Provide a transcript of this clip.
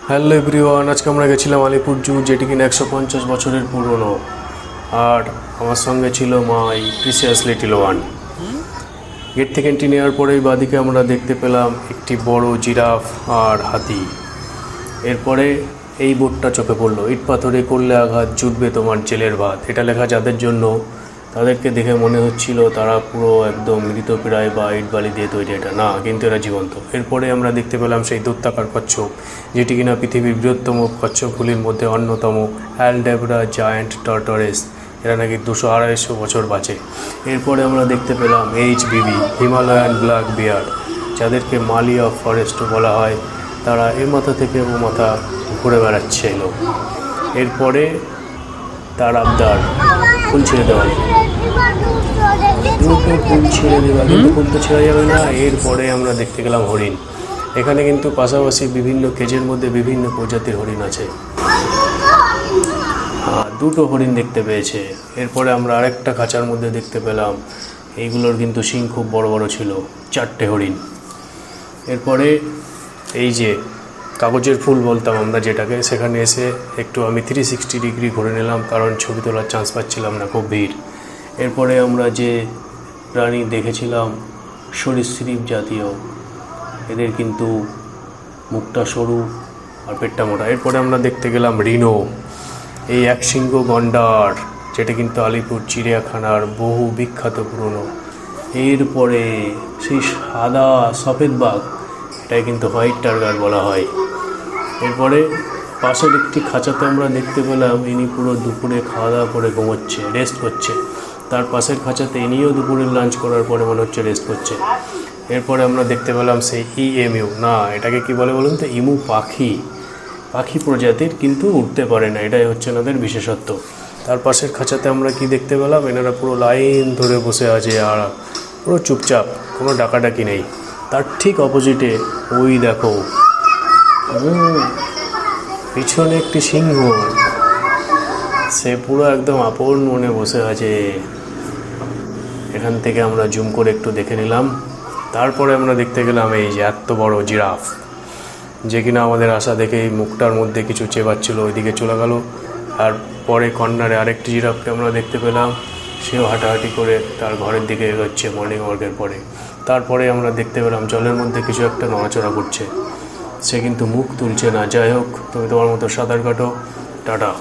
Hello everyone, আজকে আমরা গেছিলাম আলিপুর জু, যেটি কিনা 150 বছরের পুরনো। আর আমার সঙ্গে ছিল মাই প্রিসিয়াস লিটল ওয়ান। গেট থেকে এন্ট্রি নেওয়ার পরেই বাদিকে আমরা দেখতে পেলাম একটি বড় জিরাফ আর হাতি। এরপরে এই বোর্ডটা চোখে পড়লো, ইট পাথরে করলে আঘাত, জুটবে তোমার জেলের ভাত। এটা লেখা যাদের জন্য, তাদেরকে দেখে মনে হচ্ছিল তারা পুরো একদম মৃতপ্রায় বা ইট বালি দিয়ে তৈরি, এটা না, কিন্তু এরা জীবন্ত। এরপরে আমরা দেখতে পেলাম সেই দৈত্যাকার কচ্ছপ, যেটি কিনা পৃথিবীর বৃহত্তম কচ্ছপগুলির মধ্যে অন্যতম, অ্যালডেব্রা জায়ান্ট টর্টরেস। এরা নাকি 200-250 বছর বাঁচে। এরপরে আমরা দেখতে পেলাম HBB, হিমালয়ান ব্ল্যাক বিয়ার, যাদেরকে মালি অফ ফরেস্টও বলা হয়। তারা এ মাথা থেকে ও মাথা ঘুরে বেড়াচ্ছিল। এরপরে তার আবদার ফুল ছেড়ে দেওয়া, দুটো ফুল ছেড়ে দেওয়া, কিন্তু ফুল তো ছেড়ে যাবে না। এরপরে আমরা দেখতে গেলাম হরিণ। এখানে কিন্তু পাশাপাশি বিভিন্ন কেজের মধ্যে বিভিন্ন প্রজাতির হরিণ আছে। দুটো হরিণ দেখতে পেয়েছে। এরপরে আমরা আরেকটা খাঁচার মধ্যে দেখতে পেলাম, এইগুলোর কিন্তু শিং খুব বড় বড় ছিল, 4টে হরিণ। এরপরে এই যে কাগজের ফুল বলতাম আমরা যেটাকে, সেখানে এসে একটু আমি 360 ডিগ্রি ঘুরে নিলাম, কারণ ছবি তোলার চান্স পাচ্ছিলাম না, খুব ভিড়। এরপরে আমরা যে প্রাণী দেখেছিলাম সরীসৃপ জাতীয়, এদের কিন্তু মুখটা সরু আর পেটটা মোটা। এরপরে আমরা দেখতে গেলাম রিনো, এই একশৃঙ্গ গন্ডার, যেটা কিন্তু আলিপুর চিড়িয়াখানার বহু বিখ্যাত পুরনো। এরপরে সেই সাদা সফেদ বাঘ, এটাই কিন্তু হোয়াইট টাইগার বলা হয়। এরপরে পাশের একটি খাঁচাতে আমরা দেখতে পেলাম ইনি পুরো দুপুরে খাওয়া দাওয়া করে ঘুমোচ্ছে, রেস্ট করছে। তার পাশের খাঁচাতে ইনিও দুপুরের লাঞ্চ করার পরে মনে হচ্ছে রেস্ট করছে। এরপরে আমরা দেখতে পেলাম সেই EMU, না এটাকে কি বলে বলুন তো, ইমু পাখি প্রজাতির, কিন্তু উঠতে পারে না, এটাই হচ্ছে এনাদের বিশেষত্ব। তার পাশের খাঁচাতে আমরা কি দেখতে পেলাম, এনারা পুরো লাইন ধরে বসে আছে আর পুরো চুপচাপ, কোনো ডাকাডাকি নেই। তার ঠিক অপোজিটে ওই দেখো পিছনে একটি সিংহ, সে পুরো একদম আপন মনে বসে আছে। এখান থেকে আমরা জুম করে একটু দেখে নিলাম। তারপরে আমরা দেখতে গেলাম এই যে এত বড় জিরাফ, যে কিনা আমাদের আশা দেখে এই মুখটার মধ্যে কিছু চেবাচ্ছিল, ওইদিকে চলে গেল। আর পরে কর্নারে আরেকটি জিরাফকে আমরা দেখতে পেলাম, সেও হাঁটাহাঁটি করে তার ঘরের দিকে এগোচ্ছে মর্নিং ওয়ার্কের পরে। তারপরে আমরা দেখতে পেলাম জলের মধ্যে কিছু একটা নড়াচড়া করছে, সে কিন্তু মুখ তুলছে না। যাই হোক, তুমি তোমার মতো সাঁতার কাটো, টাটা।